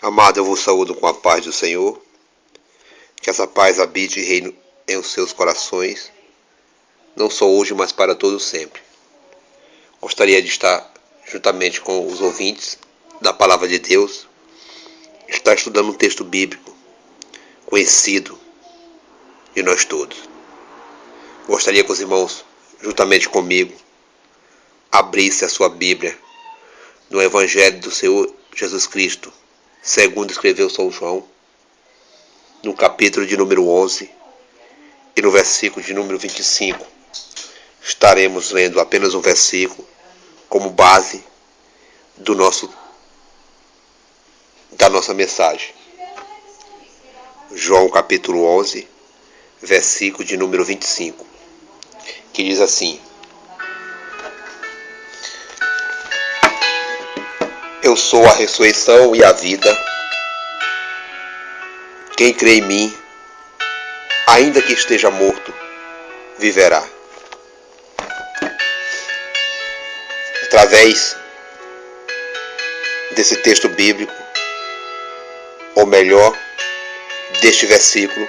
Amado, eu vos saúdo com a paz do Senhor. Que essa paz habite e reine em os seus corações, não só hoje, mas para todo sempre. Gostaria de estar juntamente com os ouvintes da Palavra de Deus, estar estudando um texto bíblico conhecido de nós todos. Gostaria que os irmãos, juntamente comigo, abrissem a sua Bíblia no Evangelho do Senhor Jesus Cristo, segundo escreveu São João, no capítulo de número 11 e no versículo de número 25. Estaremos lendo apenas um versículo como base da nossa mensagem. João capítulo 11, versículo de número 25, que diz assim: Eu sou a ressurreição e a vida. Quem crê em mim, ainda que esteja morto, viverá. Através desse texto bíblico, ou melhor, deste versículo,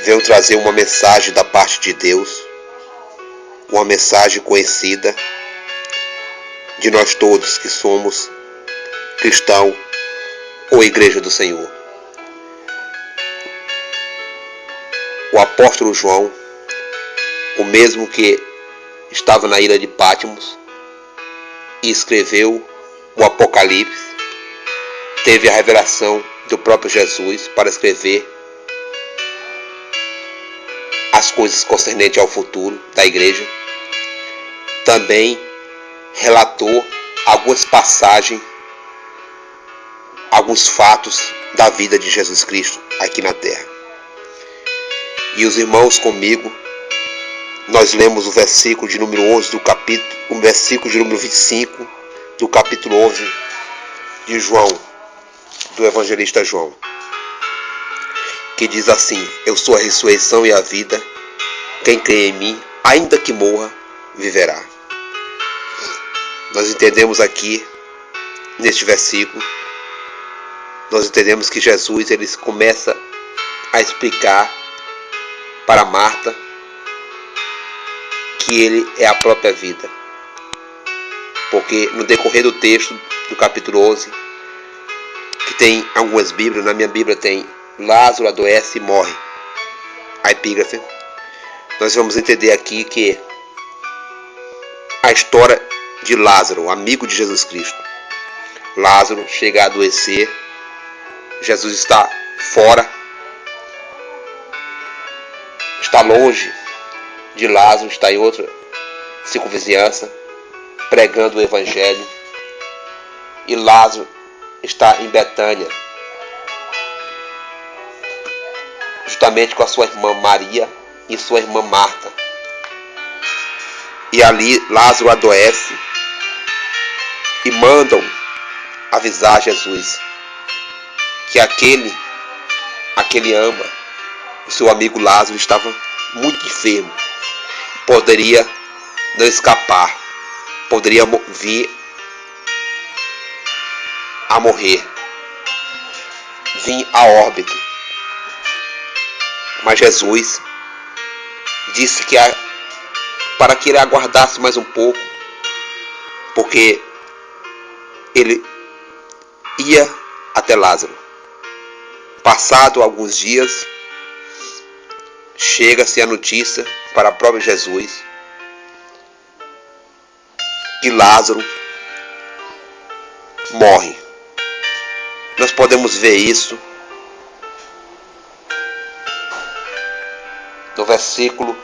veio trazer uma mensagem da parte de Deus, uma mensagem conhecida de nós todos que somos cristão ou igreja do Senhor. O apóstolo João, o mesmo que estava na ilha de Patmos e escreveu o Apocalipse, teve a revelação do próprio Jesus para escrever as coisas concernentes ao futuro da igreja. Também relatou algumas passagens, alguns fatos da vida de Jesus Cristo aqui na terra. E os irmãos comigo, nós lemos o versículo de número 11 do capítulo, o versículo de número 25 do capítulo 11 de João, do evangelista João, que diz assim: Eu sou a ressurreição e a vida, quem crê em mim, ainda que morra, viverá. Nós entendemos aqui, neste versículo, nós entendemos que Jesus ele começa a explicar para Marta que ele é a própria vida. Porque no decorrer do texto do capítulo 11, que tem algumas bíblias, na minha Bíblia tem Lázaro adoece e morre, a epígrafe, nós vamos entender aqui que a história de Lázaro, amigo de Jesus Cristo. Lázaro chega a adoecer, Jesus está fora, está longe de Lázaro, está em outra circunvizinhança, pregando o Evangelho. E Lázaro está em Betânia, justamente com a sua irmã Maria e sua irmã Marta. E ali Lázaro adoece e mandam avisar Jesus que aquele ama, o seu amigo Lázaro, estava muito enfermo, poderia não escapar, poderia vir a morrer, vir a óbito. Mas Jesus disse que para que ele aguardasse mais um pouco, porque ele ia até Lázaro. Passado alguns dias, chega-se a notícia para o próprio Jesus que Lázaro morre. Nós podemos ver isso no versículo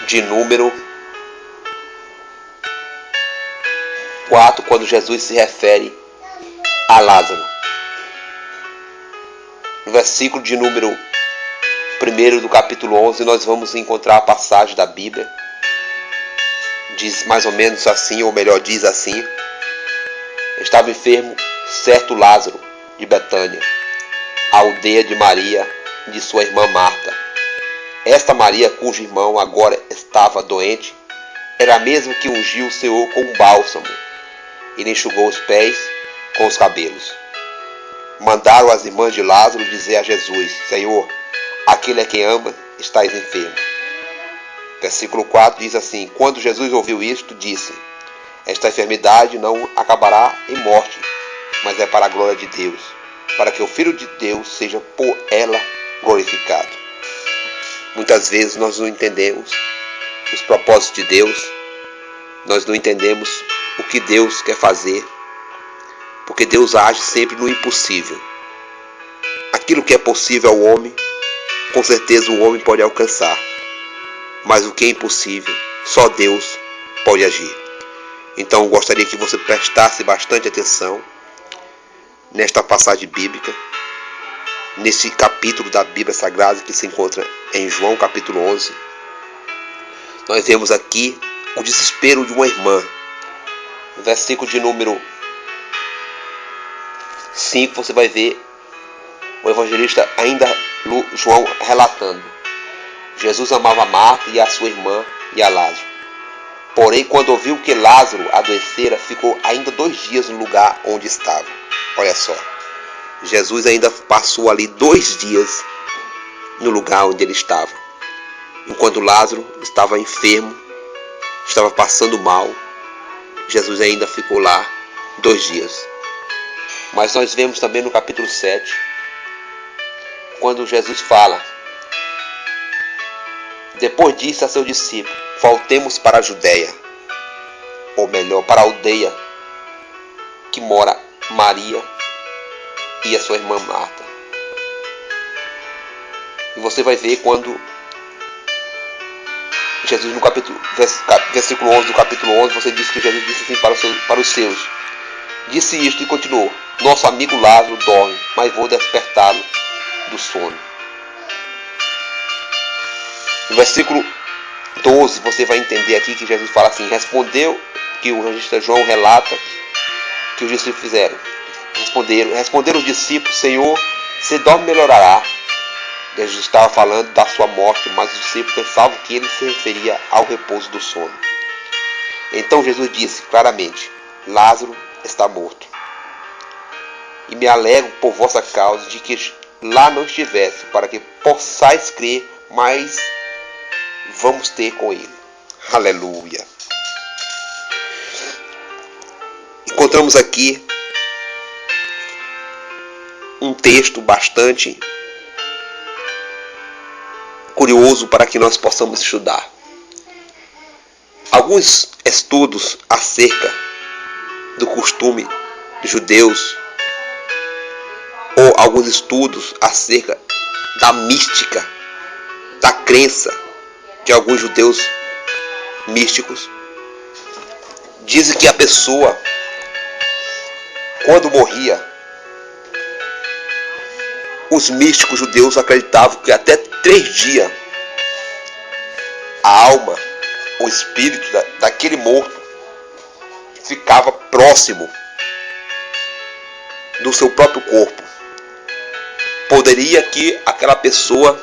de número 4, quando Jesus se refere a Lázaro. No versículo de número 1 do capítulo 11, nós vamos encontrar a passagem da Bíblia. Diz mais ou menos assim, ou melhor, diz assim: Estava enfermo certo Lázaro de Betânia, a aldeia de Maria e de sua irmã Marta. Esta Maria, cujo irmão agora estava doente, era a mesma que ungiu o Senhor com um bálsamo. Ele enxugou os pés com os cabelos. Mandaram as irmãs de Lázaro dizer a Jesus: Senhor, aquele a quem ama, estás enfermo. Versículo 4 diz assim: Quando Jesus ouviu isto, disse: Esta enfermidade não acabará em morte, mas é para a glória de Deus, para que o Filho de Deus seja por ela glorificado. Muitas vezes nós não entendemos os propósitos de Deus, nós não entendemos o que Deus quer fazer, porque Deus age sempre no impossível. Aquilo que é possível ao homem, com certeza o homem pode alcançar, mas o que é impossível, só Deus pode agir. Então eu gostaria que você prestasse bastante atenção nesta passagem bíblica, nesse capítulo da Bíblia Sagrada que se encontra em João capítulo 11. Nós vemos aqui o desespero de uma irmã. No versículo de número 5 você vai ver o evangelista ainda João relatando: Jesus amava Marta e a sua irmã e a Lázaro. Porém, quando ouviu que Lázaro adoecera, ficou ainda 2 dias no lugar onde estava. Olha só, Jesus ainda passou ali 2 dias no lugar onde ele estava. Enquanto Lázaro estava enfermo, estava passando mal, Jesus ainda ficou lá 2 dias. Mas nós vemos também no capítulo 7, quando Jesus fala: Depois disse a seu discípulo: Voltemos para a Judéia, ou melhor, para a aldeia que mora Maria e a sua irmã Marta. E você vai ver quando Jesus, no versículo 11 do capítulo 11, você diz que Jesus disse assim para os seus: Disse isto e continuou: Nosso amigo Lázaro dorme, mas vou despertá-lo do sono. No versículo 12 você vai entender aqui que Jesus fala assim: Respondeu, que o evangelista João relata que os discípulos fizeram. Responderam os discípulos: Senhor, se dorme, melhorará. Jesus estava falando da sua morte, mas os discípulos pensavam que ele se referia ao repouso do sono. Então Jesus disse claramente: Lázaro está morto. E me alegro por vossa causa de que lá não estivesse, para que possais crer, mas vamos ter com ele. Aleluia. Encontramos aqui um texto bastante curioso para que nós possamos estudar. Alguns estudos acerca do costume dos judeus, ou alguns estudos acerca da mística, da crença de alguns judeus místicos, dizem que a pessoa, quando morria, os místicos judeus acreditavam que até 3 dias a alma, o espírito daquele morto ficava próximo do seu próprio corpo. Poderia que aquela pessoa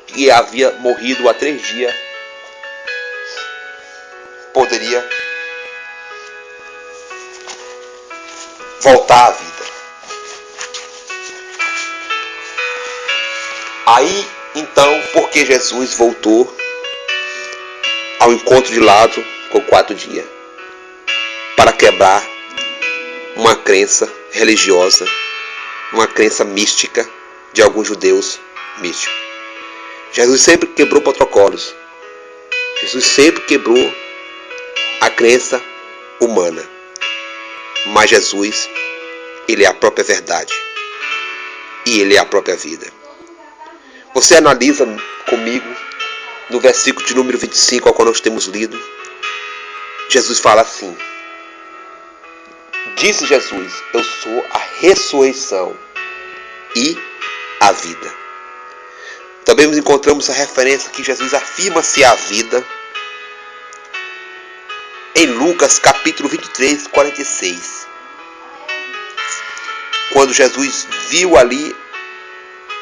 que havia morrido há 3 dias poderia voltar à vida. Aí, então, porque Jesus voltou ao encontro de Lázaro com 4 dias? Para quebrar uma crença religiosa, uma crença mística de alguns judeus místicos. Jesus sempre quebrou protocolos. Jesus sempre quebrou a crença humana. Mas Jesus, ele é a própria verdade. E ele é a própria vida. Você analisa comigo no versículo de número 25, ao qual nós temos lido. Jesus fala assim: Disse Jesus: Eu sou a ressurreição e a vida. Também nos encontramos a referência que Jesus afirma-se a vida em Lucas capítulo 23, 46. Quando Jesus viu ali,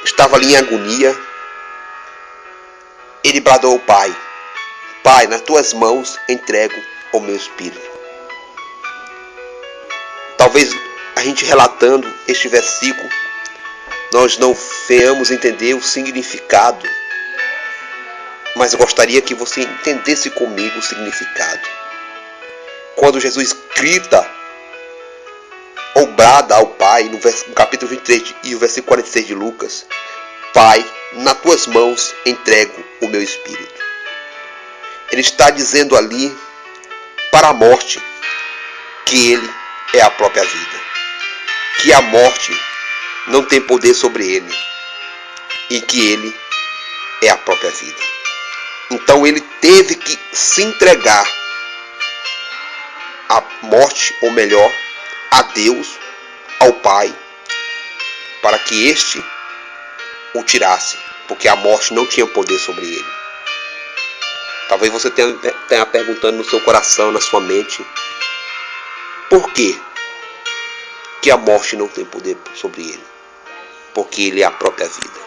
estava ali em agonia, ele bradou ao Pai: Pai, nas tuas mãos entrego o meu espírito. Talvez a gente relatando este versículo, nós não venhamos entender o significado, mas eu gostaria que você entendesse comigo o significado. Quando Jesus grita ou brada ao Pai, no capítulo 23 e o versículo 46 de Lucas, Pai, nas tuas mãos entrego o meu espírito. Ele está dizendo ali para a morte que ele é a própria vida, que a morte não tem poder sobre ele e que ele é a própria vida. Então ele teve que se entregar à morte, ou melhor, a Deus, ao Pai, para que este o tirasse, porque a morte não tinha poder sobre ele. Talvez você tenha perguntando no seu coração, na sua mente, por quê que a morte não tem poder sobre ele? Porque ele é a própria vida.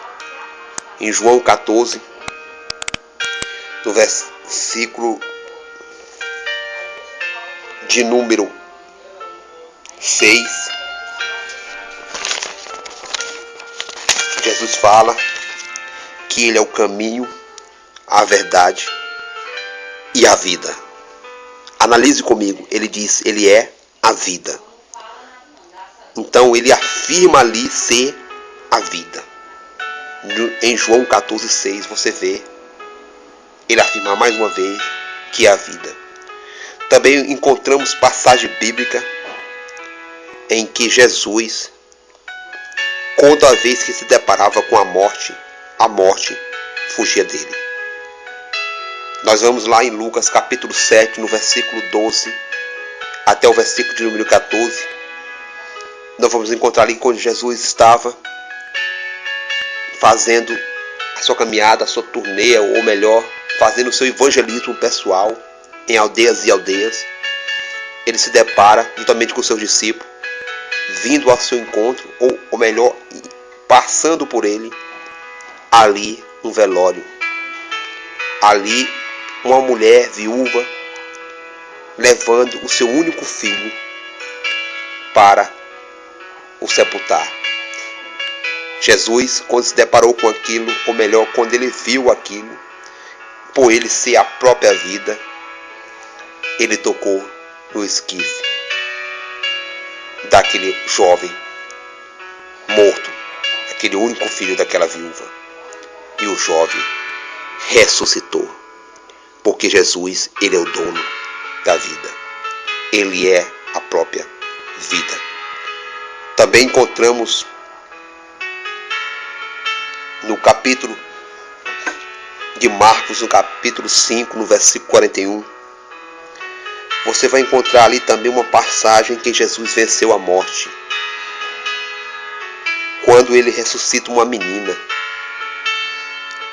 Em João 14, no versículo de número 6, Jesus fala que ele é o caminho, a verdade e a vida. Analise comigo, ele diz, ele é a vida. Então ele afirma ali ser a vida. Em João 14,6 você vê ele afirmar mais uma vez que é a vida. Também encontramos passagem bíblica em que Jesus, toda vez que se deparava com a morte fugia dele. Nós vamos lá em Lucas capítulo 7, no versículo 12 até o versículo de número 14. Nós vamos encontrar ali quando Jesus estava fazendo a sua caminhada, a sua turnê, ou melhor, fazendo o seu evangelismo pessoal em aldeias e aldeias. Ele se depara juntamente com seus discípulos, vindo ao seu encontro, ou melhor, passando por ele, ali um velório. Ali uma mulher viúva levando o seu único filho para o sepultar. Jesus, quando se deparou com aquilo, ou melhor, quando ele viu aquilo, por ele ser a própria vida, ele tocou no esquife daquele jovem morto, aquele único filho daquela viúva. E o jovem ressuscitou, porque Jesus, ele é o dono da vida. Ele é a própria vida. Também encontramos no capítulo de Marcos, no capítulo 5, no versículo 41, você vai encontrar ali também uma passagem que Jesus venceu a morte. Quando ele ressuscita uma menina,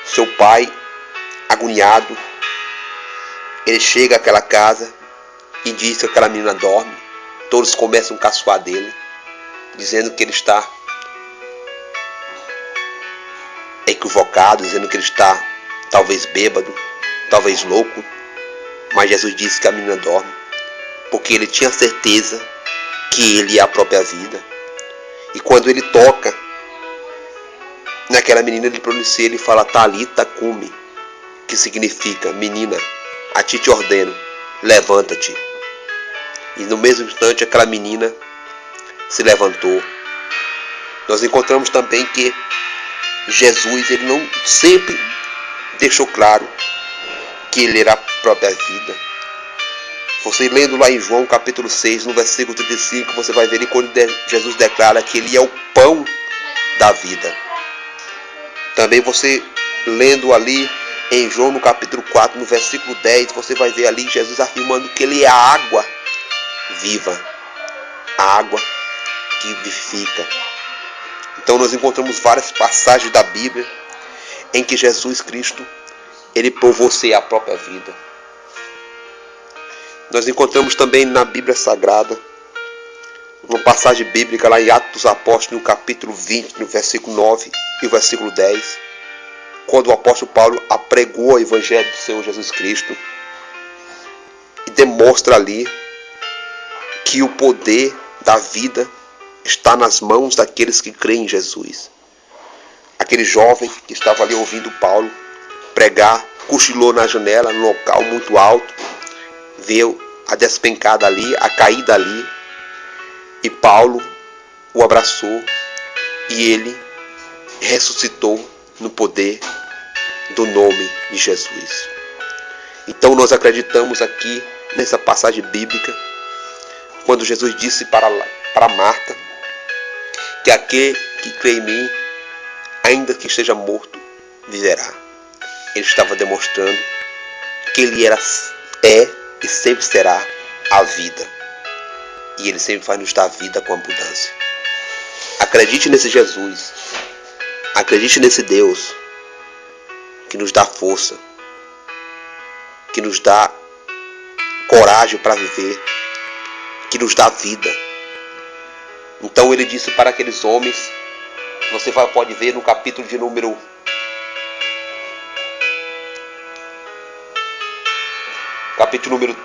seu pai, agoniado, ele chega àquela casa e diz que aquela menina dorme. Todos começam a caçoar dele, dizendo que ele está equivocado, dizendo que ele está talvez bêbado, talvez louco. Mas Jesus disse que a menina dorme, porque ele tinha certeza que ele é a própria vida. E quando ele toca naquela menina, ele pronuncia, ele fala Talita cumi, que significa, menina, a ti te ordeno, levanta-te. E no mesmo instante aquela menina se levantou. Nós encontramos também que Jesus, ele não sempre deixou claro que ele era a própria vida. Você lendo lá em João capítulo 6, no versículo 35, você vai ver ali quando Jesus declara que ele é o pão da vida. Também você lendo ali em João no capítulo 4, no versículo 10, você vai ver ali Jesus afirmando que ele é a água viva, a água que vivifica. Então nós encontramos várias passagens da Bíblia em que Jesus Cristo, ele provou ser a própria vida. Nós encontramos também na Bíblia Sagrada uma passagem bíblica lá em Atos dos Apóstolos, no capítulo 20, no versículo 9 e o versículo 10, quando o apóstolo Paulo apregou o evangelho do Senhor Jesus Cristo. e demonstra ali que o poder da vida está nas mãos daqueles que creem em Jesus. Aquele jovem que estava ali ouvindo Paulo pregar, cochilou na janela, num local muito alto, viu a despencada ali, a caída ali, e Paulo o abraçou e ele ressuscitou no poder do nome de Jesus. Então nós acreditamos aqui nessa passagem bíblica, quando Jesus disse para Marta que aquele que crê em mim, ainda que esteja morto, viverá. Ele estava demonstrando que ele é e sempre será a vida. E ele sempre vai nos dar vida com abundância. Acredite nesse Jesus. Acredite nesse Deus que nos dá força, que nos dá coragem para viver, que nos dá vida. Então ele disse para aqueles homens, você pode ver no capítulo de número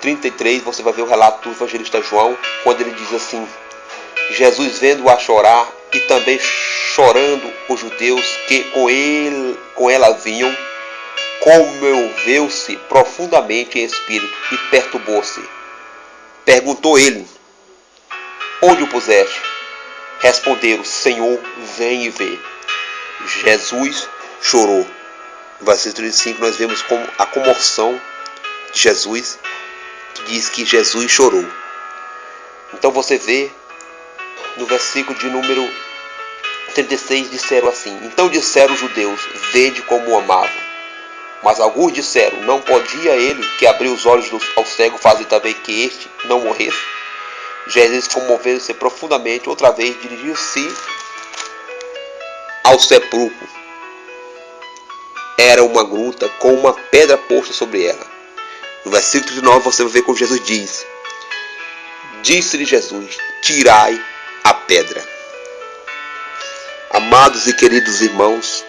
33, você vai ver o relato do evangelista João, quando ele diz assim: Jesus vendo-a chorar, e também chorando os judeus que com ela vinham, comoveu-se profundamente em espírito e perturbou-se. Perguntou ele: onde o puseste? Responderam: Senhor, vem e vê. Jesus chorou. No versículo 35 nós vemos como a comoção de Jesus, que diz que Jesus chorou. Então você vê no versículo de número 36, disseram assim: então disseram os judeus: vede como o amavam. Mas alguns disseram: não podia ele que abriu os olhos ao cego fazer também que este não morresse? Jesus, comovendo-se profundamente, outra vez dirigiu-se ao sepulcro. Era uma gruta com uma pedra posta sobre ela. No versículo 39 você vai ver como Jesus diz: disse-lhe Jesus: tirai a pedra. Amados e queridos irmãos,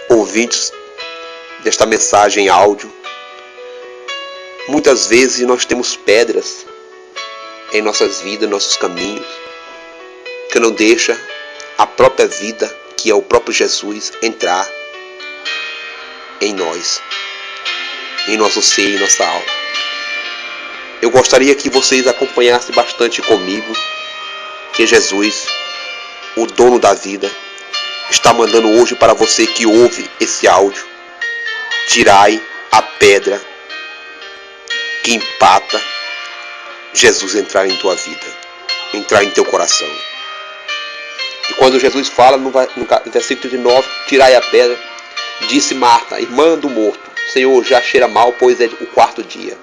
ouvintes desta mensagem em áudio, muitas vezes nós temos pedras em nossas vidas, nossos caminhos, que não deixa a própria vida, que é o próprio Jesus, entrar em nós, em nosso ser, em nossa alma. Eu gostaria que vocês acompanhassem bastante comigo que Jesus, o dono da vida, está mandando hoje para você que ouve esse áudio: tirai a pedra que empata Jesus entrar em tua vida, entrar em teu coração. E quando Jesus fala no versículo 39, tirai a pedra, disse Marta, irmã do morto: Senhor, já cheira mal, pois é o 4º dia.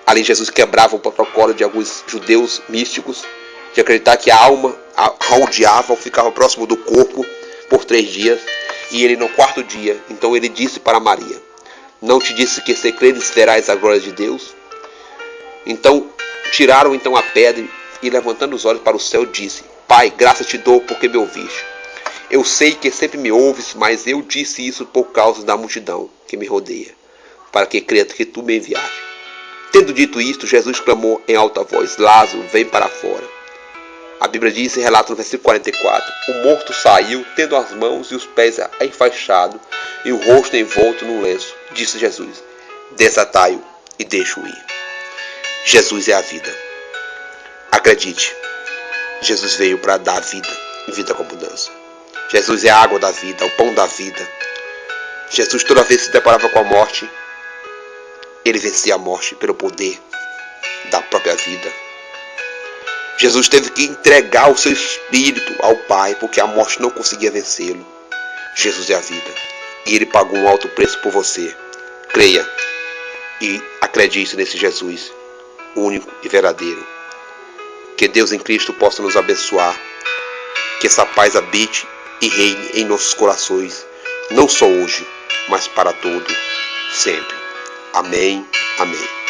Ali Jesus quebrava o protocolo de alguns judeus místicos de acreditar que a alma rodeava ou ficava próximo do corpo por 3 dias, e ele no 4º dia, então ele disse para Maria: não te disse que se creres verás a glória de Deus? Então tiraram a pedra, e levantando os olhos para o céu disse: Pai, graças te dou porque me ouviste. Eu sei que sempre me ouves, mas eu disse isso por causa da multidão que me rodeia, para que creia que tu me enviaste. Tendo dito isto, Jesus clamou em alta voz: Lázaro, vem para fora. A Bíblia diz e relata no versículo 44: o morto saiu, tendo as mãos e os pés enfaixados e o rosto envolto num lenço. Disse Jesus: desatai-o e deixa-o ir. Jesus é a vida. Acredite, Jesus veio para dar vida e vida com abundância. Jesus é a água da vida, o pão da vida. Jesus, toda vez que se deparava com a morte, ele vencia a morte pelo poder da própria vida. Jesus teve que entregar o seu espírito ao Pai, porque a morte não conseguia vencê-lo. Jesus é a vida, e ele pagou um alto preço por você. Creia e acredite nesse Jesus, único e verdadeiro. Que Deus em Cristo possa nos abençoar, que essa paz habite e reine em nossos corações, não só hoje, mas para todo sempre. Amém, amém.